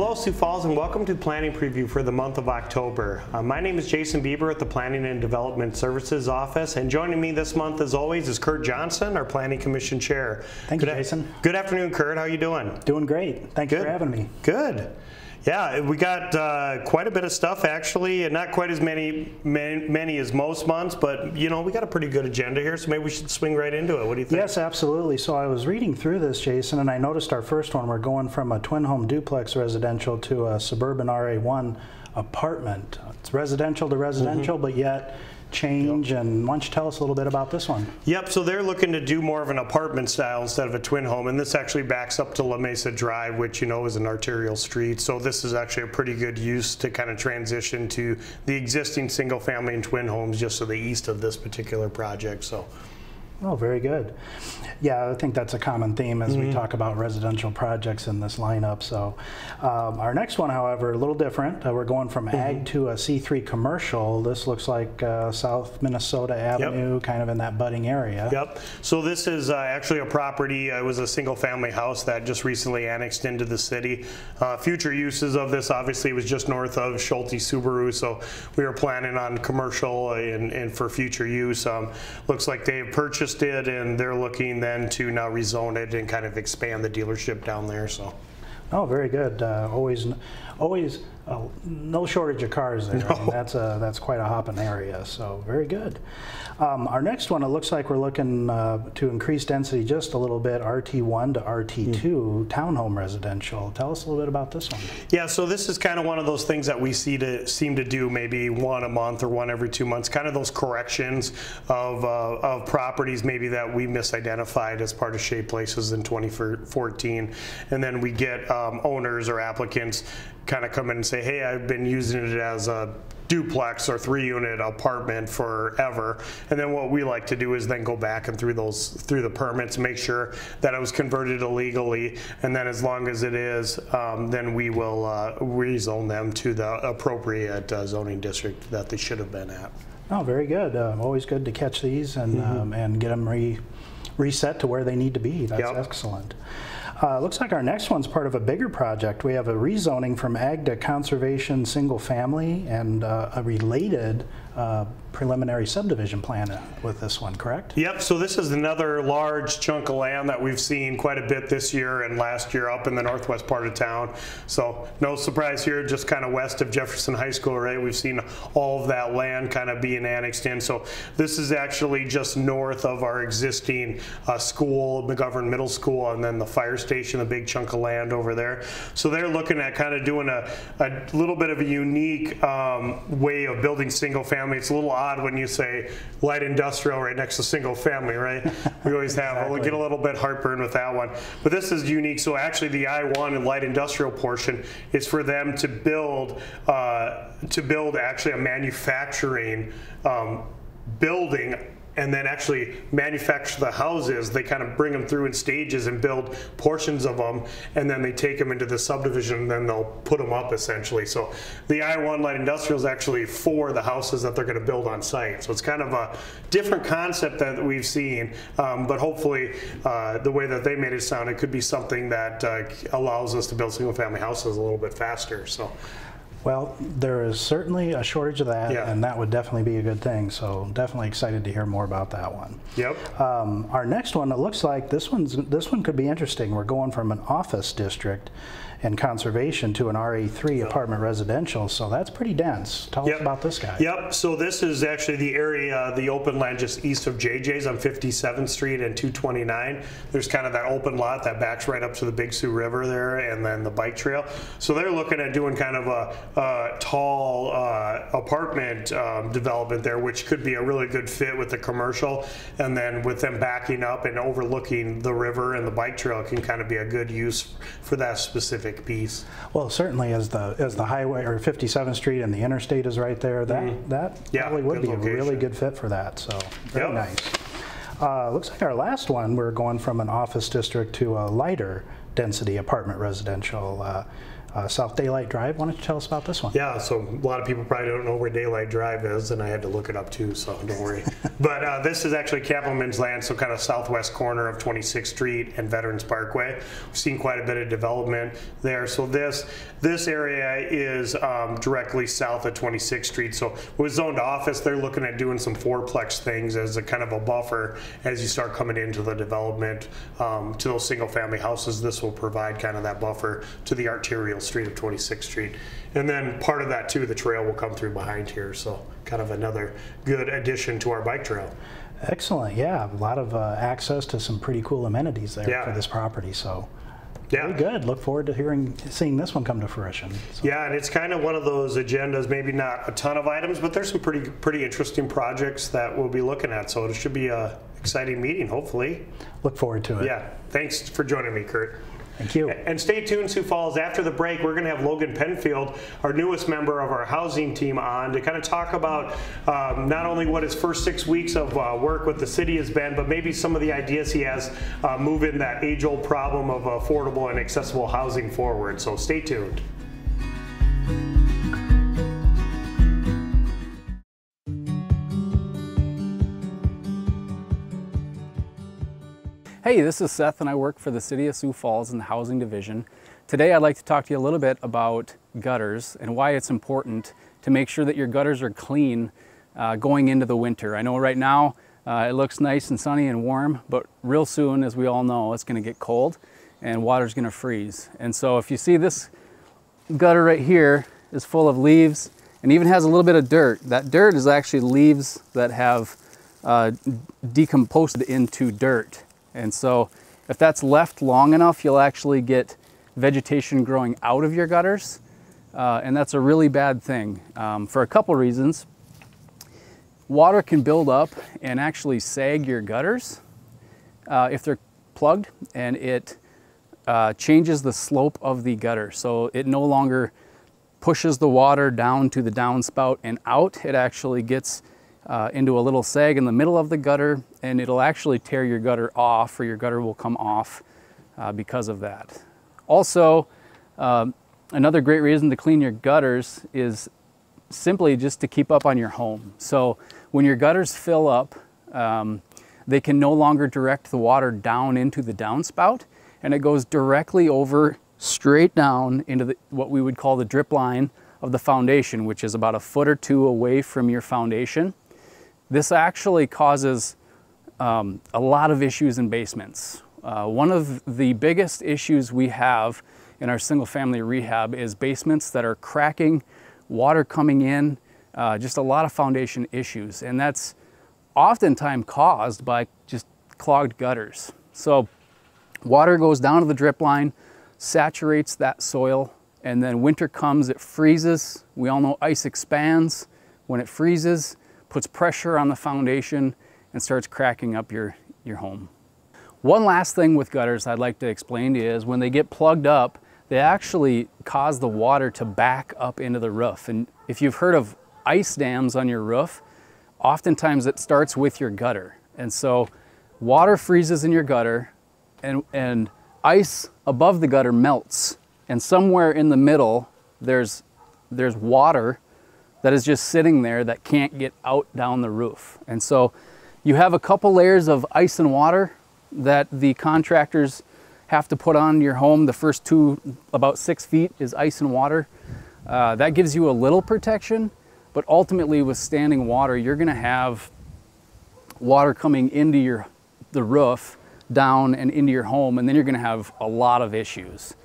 Hello Sioux Falls and welcome to Planning Preview for the month of October. My name is Jason Bieber at the Planning and Development Services Office, and joining me this month as always is Kurt Johnson, our Planning Commission Chair. Thank you, Jason. Good afternoon, Kurt. How are you doing? Doing great. Thanks for having me. Good. Yeah, we got quite a bit of stuff actually, and not quite as many as most months, but you know, we got a pretty good agenda here, so maybe we should swing right into it. What do you think? Yes, absolutely. So I was reading through this, Jason, and I noticed our first one, we're going from a twin home duplex residential to a suburban RA1 apartment. It's residential to residential, but yet change. Yep. And why don't you tell us a little bit about this one? Yep, so they're looking to do more of an apartment style instead of a twin home, and this actually backs up to La Mesa Drive, which you know is an arterial street, so this is actually a pretty good use to kind of transition to the existing single family and twin homes just to the east of this particular project. So. Oh, very good. Yeah, I think that's a common theme as we talk about residential projects in this lineup. So our next one, however, a little different. We're going from ag to a C3 commercial. This looks like South Minnesota Avenue, kind of in that budding area. Yep. So this is actually a property. It was a single family house that just recently annexed into the city. Future uses of this obviously was just north of Schulte Subaru, so we were planning on commercial and for future use. Looks like they've purchased it and they're looking then to now rezone it and kind of expand the dealership down there. So. Oh, very good. Always no shortage of cars there. No. I mean, that's quite a hopping area, so very good. Our next one, it looks like we're looking to increase density just a little bit, RT1 to RT2, townhome residential. Tell us a little bit about this one. Yeah, so this is kind of one of those things that we seem to do maybe one a month or one every 2 months, kind of those corrections of properties maybe that we misidentified as part of Shade Places in 2014, and then we get owners or applicants kind of come in and say, hey, I've been using it as a duplex or 3-unit apartment forever, and then what we like to do is then go back and through the permits, make sure that it was converted illegally, and then as long as it is, then we will rezone them to the appropriate zoning district that they should have been at. Oh, very good. Always good to catch these and get them reset to where they need to be. That's excellent. Looks like our next one's part of a bigger project. We have a rezoning from ag to conservation single family and a related preliminary subdivision plan with this one, correct? Yep, so this is another large chunk of land that we've seen quite a bit this year and last year up in the northwest part of town. So no surprise here, just kind of west of Jefferson High School, right? We've seen all of that land kind of being annexed in. So this is actually just north of our existing school, McGovern Middle School, and then the fire station, a big chunk of land over there. So they're looking at kind of doing a little bit of a unique way of building single family. It's a little odd when you say light industrial right next to single family, right? We always have, exactly. We'll get a little bit heartburn with that one. But this is unique. So actually the I-1 and light industrial portion is for them to build actually a manufacturing building and then actually manufacture the houses. They kind of bring them through in stages and build portions of them, and then they take them into the subdivision and then they'll put them up essentially. So the I-1 light industrial is actually for the houses that they're going to build on site. So it's kind of a different concept that we've seen, but hopefully the way that they made it sound, it could be something that allows us to build single family houses a little bit faster. So. Well, there is certainly a shortage of that, and that would definitely be a good thing. So definitely excited to hear more about that one. Yep. Our next one, it looks like this one could be interesting. We're going from an office district and conservation to an RA3 apartment residential, so that's pretty dense. Tell us about this guy. Yep, so this is actually the area, the open land just east of JJ's on 57th Street and 229. There's kind of that open lot that backs right up to the Big Sioux River there and then the bike trail. So they're looking at doing kind of a tall apartment development there, which could be a really good fit with the commercial, and then with them backing up and overlooking the river and the bike trail, it can kind of be a good use for that specific piece. Well, certainly as the highway or 57th Street and the interstate is right there, that probably would be a really good fit for that. So very nice. Looks like our last one, we're going from an office district to a lighter density apartment residential. South Daylight Drive. Why don't you tell us about this one? Yeah, so a lot of people probably don't know where Daylight Drive is, and I had to look it up too, so don't worry. But this is actually Cappleman's land, so kind of southwest corner of 26th Street and Veterans Parkway. We've seen quite a bit of development there. So this area is directly south of 26th Street. So with zoned office, they're looking at doing some fourplex things as a kind of a buffer as you start coming into the development to those single family houses. This will provide kind of that buffer to the arterial street of 26th Street. And then part of that too, the trail will come through behind here. So kind of another good addition to our bike trail. Excellent, yeah. A lot of access to some pretty cool amenities there for this property. So very good. Look forward to seeing this one come to fruition. So. Yeah, and it's kind of one of those agendas, maybe not a ton of items, but there's some pretty interesting projects that we'll be looking at. So it should be a exciting meeting, hopefully. Look forward to it. Yeah, thanks for joining me, Kurt. Thank you. And stay tuned, Sioux Falls. After the break, we're going to have Logan Penfield, our newest member of our housing team, on to kind of talk about not only what his first 6 weeks of work with the city has been, but maybe some of the ideas he has moving that age-old problem of affordable and accessible housing forward. So stay tuned. Hey, this is Seth and I work for the City of Sioux Falls in the Housing Division. Today I'd like to talk to you a little bit about gutters and why it's important to make sure that your gutters are clean going into the winter. I know right now it looks nice and sunny and warm, but real soon, as we all know, it's going to get cold and water's going to freeze. And so if you see this gutter right here is full of leaves and even has a little bit of dirt. That dirt is actually leaves that have decomposed into dirt. And so if that's left long enough, you'll actually get vegetation growing out of your gutters. And that's a really bad thing for a couple reasons. Water can build up and actually sag your gutters if they're plugged, and it changes the slope of the gutter. So it no longer pushes the water down to the downspout and out. It actually gets into a little sag in the middle of the gutter, and it'll actually tear your gutter off, or your gutter will come off because of that. Also, another great reason to clean your gutters is simply just to keep up on your home. So when your gutters fill up, they can no longer direct the water down into the downspout, and it goes directly over straight down into what we would call the drip line of the foundation, which is about a foot or two away from your foundation. This actually causes a lot of issues in basements. One of the biggest issues we have in our single family rehab is basements that are cracking, water coming in, just a lot of foundation issues. And that's oftentimes caused by just clogged gutters. So water goes down to the drip line, saturates that soil, and then winter comes, it freezes. We all know ice expands. When it freezes, puts pressure on the foundation and starts cracking up your home. One last thing with gutters I'd like to explain to you is when they get plugged up, they actually cause the water to back up into the roof. And if you've heard of ice dams on your roof, oftentimes it starts with your gutter. And so water freezes in your gutter, and ice above the gutter melts. And somewhere in the middle, there's water that is just sitting there that can't get out down the roof. And so you have a couple layers of ice and water that the contractors have to put on your home. The first two, about 6 feet, is ice and water. That gives you a little protection, but ultimately with standing water, you're gonna have water coming into the roof, down and into your home, and then you're gonna have a lot of issues.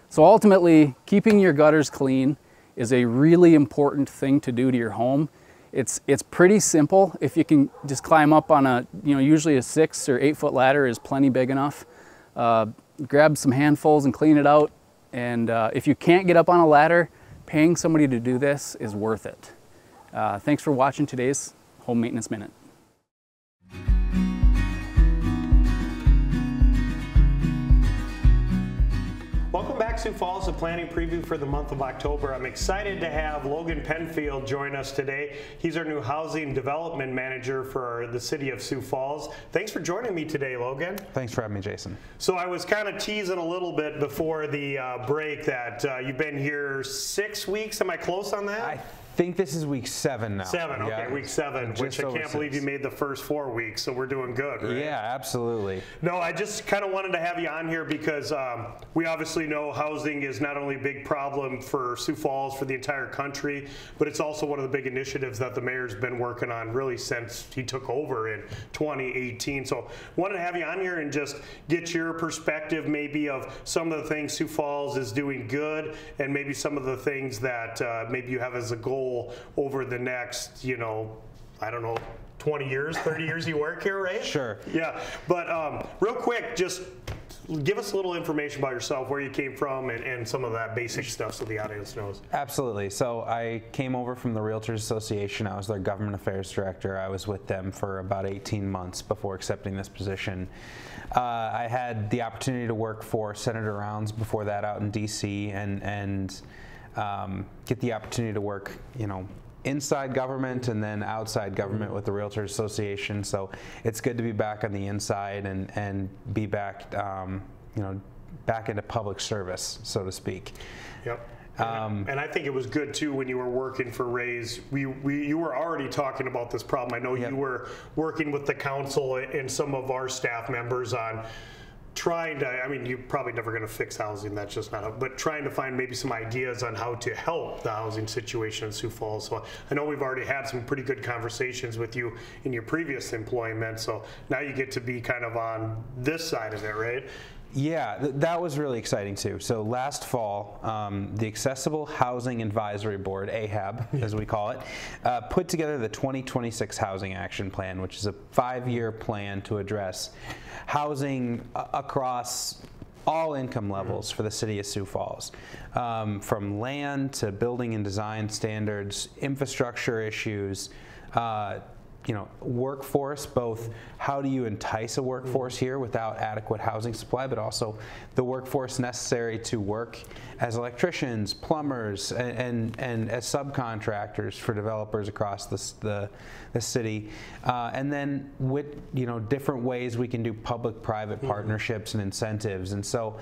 So ultimately, keeping your gutters clean is a really important thing to do to your home. It's pretty simple. If you can just climb up on usually a 6 or 8 foot ladder is plenty big enough. Grab some handfuls and clean it out. And if you can't get up on a ladder, paying somebody to do this is worth it. Thanks for watching today's Home Maintenance Minute. Welcome back back, Sioux Falls, a planning preview for the month of October. I'm excited to have Logan Penfield join us today. He's our new housing development manager for the city of Sioux Falls. Thanks for joining me today, Logan. Thanks for having me, Jason. So I was kind of teasing a little bit before the break that you've been here 6 weeks. Am I close on that? I think this is week 7 now. 7, okay, yeah. Week 7, which I can't believe you made the first 4 weeks, so we're doing good, right? Yeah, absolutely. No, I just kind of wanted to have you on here because we obviously know housing is not only a big problem for Sioux Falls, for the entire country, but it's also one of the big initiatives that the mayor's been working on really since he took over in 2018. So wanted to have you on here and just get your perspective maybe of some of the things Sioux Falls is doing good and maybe some of the things that maybe you have as a goal over the next, I don't know, 20 years, 30 years you work here, right? Sure. Yeah, but real quick, just give us a little information about yourself, where you came from, and some of that basic stuff so the audience knows. Absolutely. So I came over from the Realtors Association. I was their government affairs director. I was with them for about 18 months before accepting this position. I had the opportunity to work for Senator Rounds before that out in D.C. and get the opportunity to work, inside government and then outside government with the Realtors Association. So it's good to be back on the inside and be back, back into public service, so to speak. Yep. And I think it was good too when you were working for Raise. You were already talking about this problem. I know you were working with the council and some of our staff members on trying to, you're probably never going to fix housing, that's just not, but trying to find maybe some ideas on how to help the housing situation in Sioux Falls. So I know we've already had some pretty good conversations with you in your previous employment, so now you get to be kind of on this side of it, right? Yeah, that was really exciting too. So last fall, the Accessible Housing Advisory Board, AHAB as we call it, put together the 2026 Housing Action Plan, which is a 5-year plan to address housing across all income levels for the city of Sioux Falls, from land to building and design standards, infrastructure issues, workforce, both how do you entice a workforce here without adequate housing supply, but also the workforce necessary to work as electricians, plumbers, and as subcontractors for developers across the city. And then with different ways we can do public-private partnerships and incentives. And so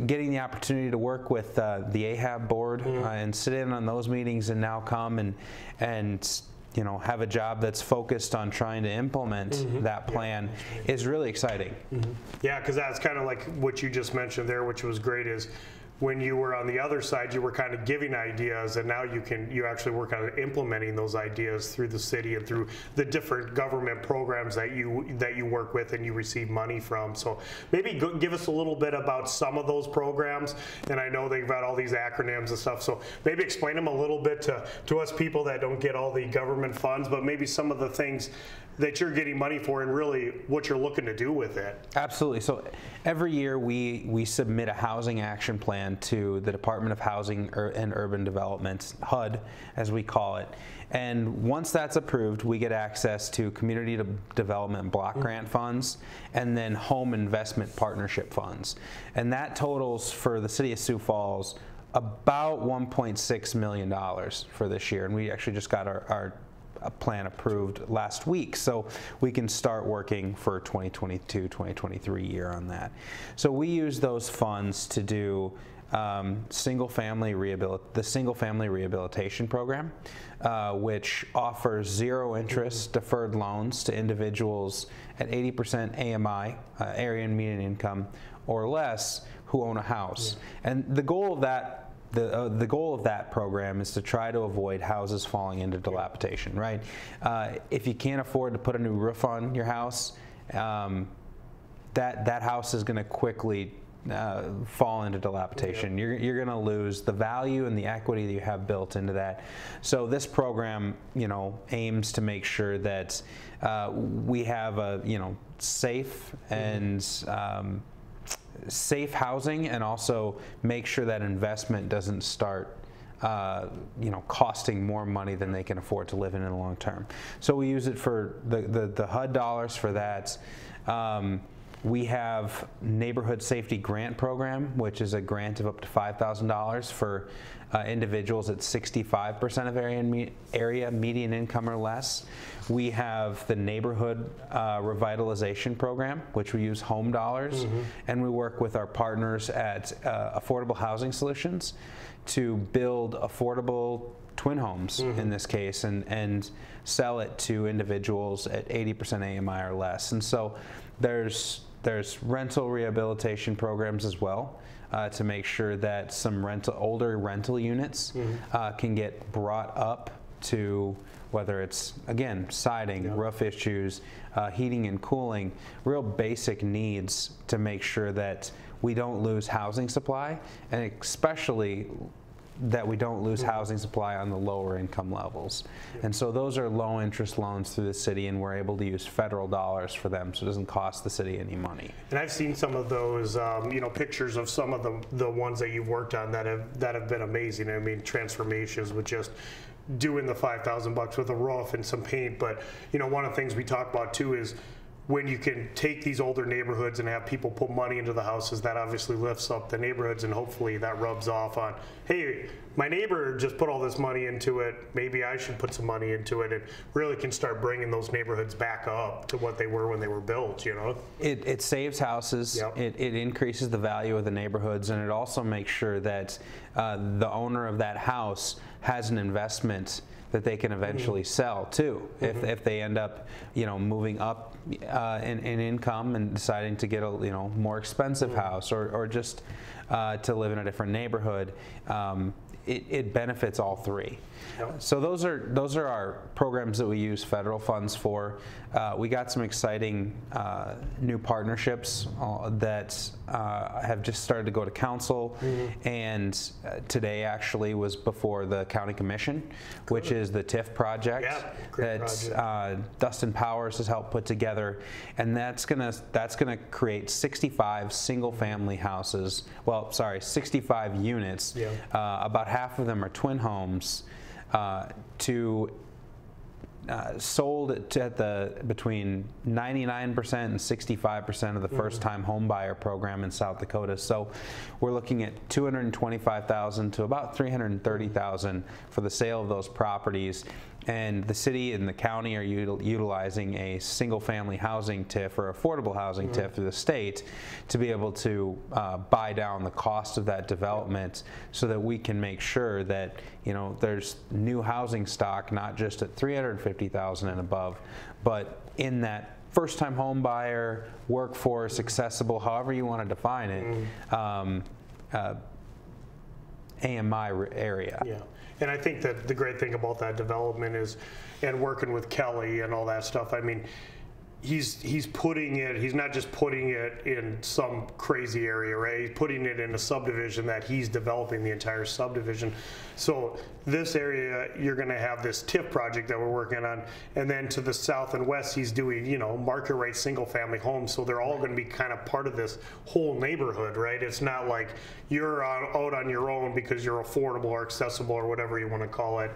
getting the opportunity to work with the AHAB board and sit in on those meetings and now come and have a job that's focused on trying to implement that plan is really exciting. Yeah, because that's kind of like what you just mentioned there, which was great, is when you were on the other side, you were kind of giving ideas, and now you actually work on implementing those ideas through the city and through the different government programs that you work with and you receive money from. So maybe give us a little bit about some of those programs. And I know they've got all these acronyms and stuff, so maybe explain them a little bit to us people that don't get all the government funds, but maybe some of the things that you're getting money for and really what you're looking to do with it. Absolutely. So every year we submit a housing action plan to the Department of Housing and Urban Development, HUD as we call it. And once that's approved, we get access to community development block grant funds and then home investment partnership funds. And that totals for the city of Sioux Falls about $1.6 million for this year. And we actually just got our plan approved last week, so we can start working for 2022-2023 year on that. So we use those funds to do the single family rehabilitation program, which offers zero interest deferred loans to individuals at 80% AMI, area and median income, or less, who own a house. And the goal of that the goal of that program is to try to avoid houses falling into dilapidation, right? If you can't afford to put a new roof on your house, that house is going to quickly fall into dilapidation. You're going to lose the value and the equity that you have built into that. So this program, aims to make sure that we have a safe and safe housing, and also make sure that investment doesn't start costing more money than they can afford to live in the long term. So we use it for the HUD dollars for that. We have Neighborhood Safety Grant Program, which is a grant of up to $5,000 for individuals at 65% of area median income or less. We have the Neighborhood Revitalization Program, which we use home dollars, and we work with our partners at Affordable Housing Solutions to build affordable twin homes in this case and sell it to individuals at 80% AMI or less. And so there's rental rehabilitation programs as well to make sure that some older rental units can get brought up to, whether it's, again, siding, roof issues, heating and cooling, real basic needs to make sure that we don't lose housing supply, and especially that we don't lose housing supply on the lower income levels. And so those are low interest loans through the city, and we're able to use federal dollars for them, so it doesn't cost the city any money. And I've seen some of those, you know, pictures of some of the ones that you've worked on that have been amazing. I mean, transformations with just doing the $5,000 with a roof and some paint. But you know, one of the things we talk about too is when you can take these older neighborhoods and have people put money into the houses, that obviously lifts up the neighborhoods, and hopefully that rubs off on, hey, my neighbor just put all this money into it, maybe I should put some money into it, and really can start bringing those neighborhoods back up to what they were when they were built, you know? It saves houses, it increases the value of the neighborhoods, and it also makes sure that the owner of that house has an investment that they can eventually sell too, if they end up, you know, moving up in income and deciding to get a, you know, more expensive house, or just to live in a different neighborhood. It benefits all three. So those are our programs that we use federal funds for. We got some exciting new partnerships that have just started to go to council, and today actually was before the county commission, which is the TIF project that Dustin Powers has helped put together, and that's gonna create 65 single-family houses. Well, sorry, 65 units. About half of them are twin homes. Sold at between 99% and 65% of the first-time home buyer program in South Dakota. So we're looking at $225,000 to about $330,000 for the sale of those properties. And the city and the county are utilizing a single-family housing TIF or affordable housing TIF through the state to be able to buy down the cost of that development, so that we can make sure that, you know, there's new housing stock, not just at $350,000 and above, but in that first-time home buyer, workforce, accessible, however you want to define it, AMI area. And I think that the great thing about that development is, and working with Kelly and all that stuff, I mean, he's putting it, he's not just putting it in some crazy area, right? He's putting it in a subdivision that he's developing the entire subdivision. So this area, you're going to have this TIF project that we're working on, and then to the south and west, he's doing, you know, market rate single family homes. So they're all going to be kind of part of this whole neighborhood, right? It's not like you're out on your own because you're affordable or accessible or whatever you want to call it.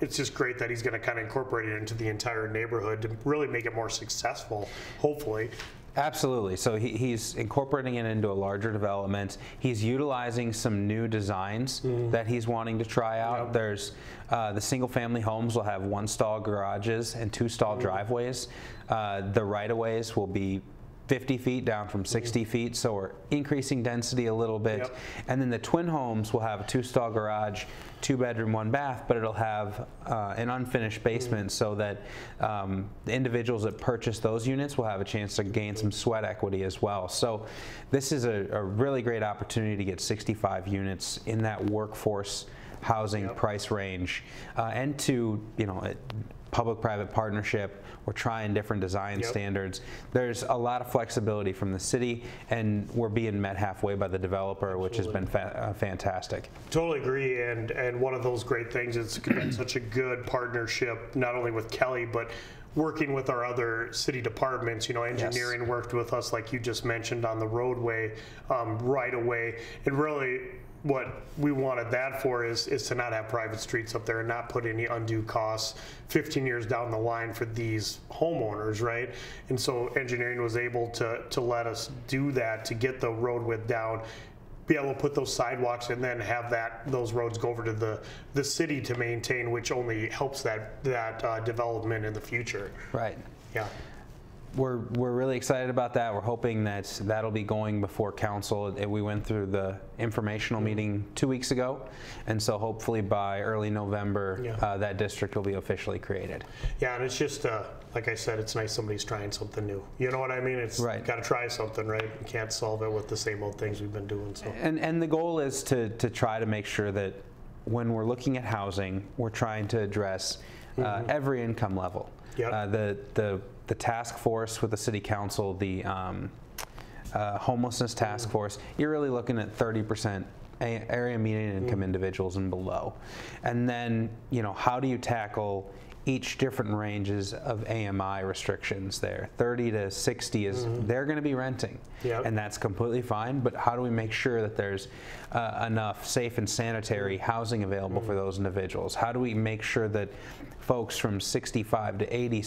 It's just great that he's going to kind of incorporate it into the entire neighborhood to really make it more successful, hopefully. Absolutely. So he's incorporating it into a larger development. He's utilizing some new designs that he's wanting to try out. There's the single-family homes will have 1-stall garages and 2-stall driveways. The right-of-ways will be 50 feet down from 60 feet, so we're increasing density a little bit. And then the twin homes will have a 2-stall garage, 2-bedroom, 1-bath, but it'll have an unfinished basement, so that the individuals that purchase those units will have a chance to gain some sweat equity as well. So this is a really great opportunity to get 65 units in that workforce housing price range, and to, you know, public-private partnership. We're trying different design standards. There's a lot of flexibility from the city, and we're being met halfway by the developer, which has been fantastic. Totally agree, and one of those great things, it's been such a good partnership, not only with Kelly, but working with our other city departments. You know, engineering worked with us, like you just mentioned, on the roadway right away, and really what we wanted that for is to not have private streets up there and not put any undue costs 15 years down the line for these homeowners, right? And so engineering was able to let us do that, to get the road width down, be able to put those sidewalks, and then have those roads go over to the city to maintain, which only helps that development in the future. Right. Yeah. We're really excited about that. We're hoping that that'll be going before council. We went through the informational meeting 2 weeks ago, and so hopefully by early November, that district will be officially created. Yeah, and it's just, like I said, it's nice somebody's trying something new. You know what I mean? It's got to try something, right? You can't solve it with the same old things we've been doing. So. And the goal is to try to make sure that when we're looking at housing, we're trying to address every income level. Yep. The task force with the city council, the homelessness task force, you're really looking at 30% area median income individuals and below. And then, how do you tackle each different ranges of AMI restrictions there? 30 to 60 is, they're going to be renting. Yep. And that's completely fine, but how do we make sure that there's enough safe and sanitary housing available for those individuals? How do we make sure that folks from 65 to 80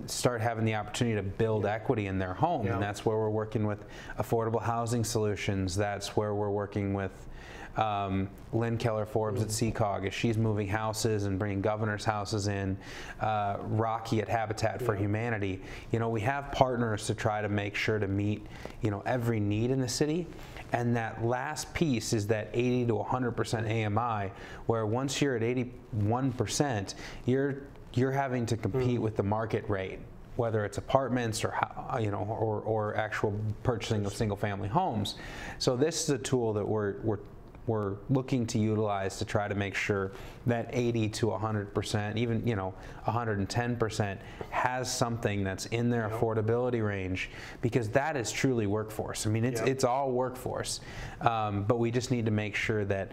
start having the opportunity to build equity in their home? And that's where we're working with affordable housing solutions. That's where we're working with Lynn Keller Forbes at CCOG as she's moving houses and bringing governors' houses in, Rocky at Habitat for Humanity. We have partners to try to make sure to meet every need in the city. And that last piece is that 80 to 100% AMI, where once you're at 81%, you're having to compete with the market rate, whether it's apartments or or actual purchasing of single-family homes. So this is a tool that we're looking to utilize to try to make sure that 80 to 100%, even 110% has something that's in their affordability range, because that is truly workforce. I mean, it's all workforce, but we just need to make sure that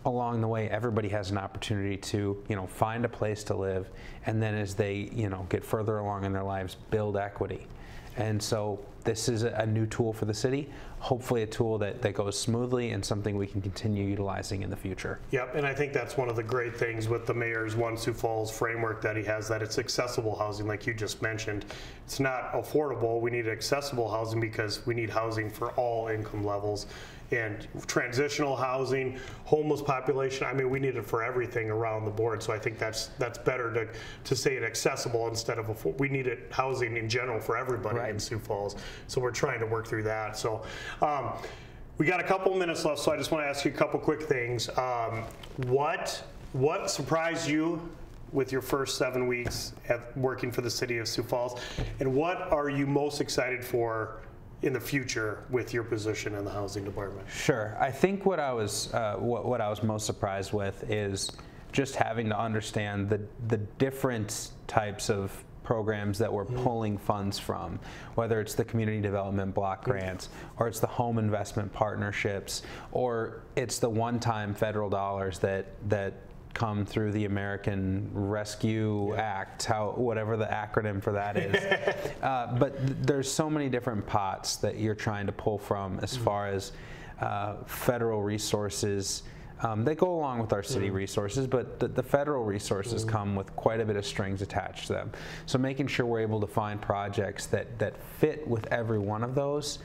along the way everybody has an opportunity to find a place to live, and then as they get further along in their lives, build equity. And so this is a new tool for the city, hopefully a tool that goes smoothly and something we can continue utilizing in the future. Yep, and I think that's one of the great things with the mayor's One Sioux Falls framework that he has, that it's accessible housing, like you just mentioned. It's not affordable. We need accessible housing because we need housing for all income levels. And transitional housing, homeless population, I mean, we need it for everything around the board. So I think that's better to say it accessible instead of we need it housing in general for everybody in Sioux Falls. So we're trying to work through that. So we got a couple minutes left, so I just want to ask you a couple quick things. What surprised you with your first 7 weeks working for the city of Sioux Falls, and what are you most excited for in the future with your position in the housing department? Sure. I think what I was most surprised with is just having to understand the different types of programs that we're pulling funds from, whether it's the community development block grants, or it's the home investment partnerships, or it's the one-time federal dollars that come through the American Rescue Act, whatever the acronym for that is. But there's so many different pots that you're trying to pull from as far as federal resources. They go along with our city resources, but the federal resources come with quite a bit of strings attached to them. So making sure we're able to find projects that fit with every one of those,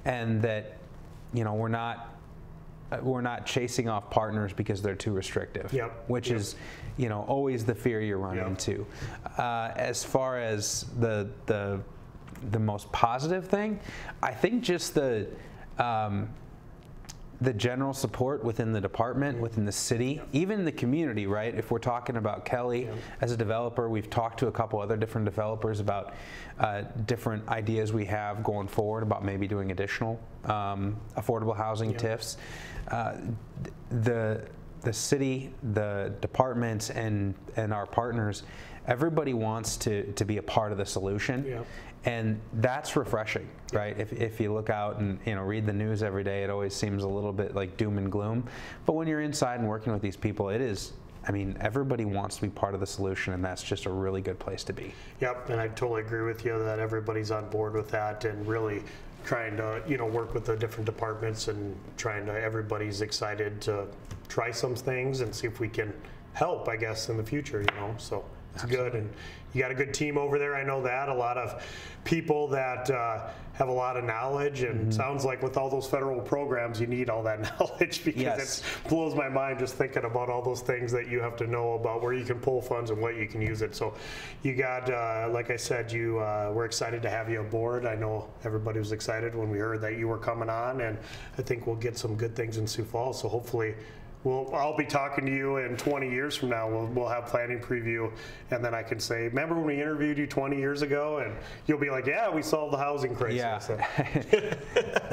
and that we're not chasing off partners because they're too restrictive, which is always the fear you run into. As far as the most positive thing, I think just the general support within the department, within the city, even the community, right? If we're talking about Kelly as a developer, we've talked to a couple other different developers about different ideas we have going forward about maybe doing additional affordable housing TIFs. The city, the departments, and our partners, everybody wants to be a part of the solution. And that's refreshing, right? If you look out and read the news every day, it always seems a little bit like doom and gloom. But when you're inside and working with these people, it is, I mean, everybody wants to be part of the solution, and that's just a really good place to be. Yep, and I totally agree with you that everybody's on board with that, and really trying to, work with the different departments and everybody's excited to try some things and see if we can help, I guess, in the future, so it's good. And you got a good team over there, I know that. A lot of people that have a lot of knowledge, and sounds like with all those federal programs, you need all that knowledge, because it blows my mind just thinking about all those things that you have to know about where you can pull funds and what you can use it. So you got, like I said, we're excited to have you aboard. I know everybody was excited when we heard that you were coming on, and I think we'll get some good things in Sioux Falls. So hopefully I'll be talking to you in 20 years from now. We'll have planning preview, and then I can say, remember when we interviewed you 20 years ago? And you'll be like, yeah, we solved the housing crisis. Yeah. So.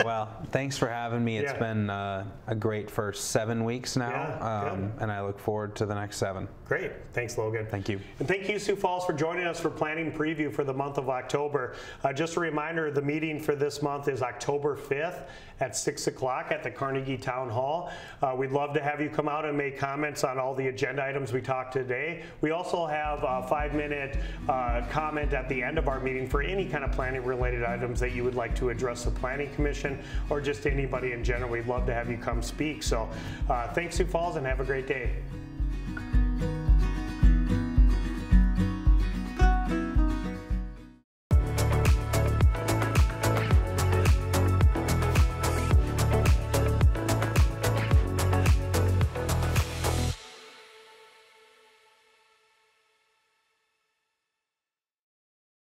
Well, thanks for having me. It's been a great first 7 weeks now, and I look forward to the next 7. Great. Thanks, Logan. Thank you. And thank you, Sioux Falls, for joining us for planning preview for the month of October. Just a reminder, the meeting for this month is October 5th at 6 o'clock at the Carnegie Town Hall. We'd love to have you come out and make comments on all the agenda items we talked today. We also have a 5-minute comment at the end of our meeting for any kind of planning related items that you would like to address the Planning Commission or just anybody in general. We'd love to have you come speak. So thanks, Sioux Falls, and have a great day.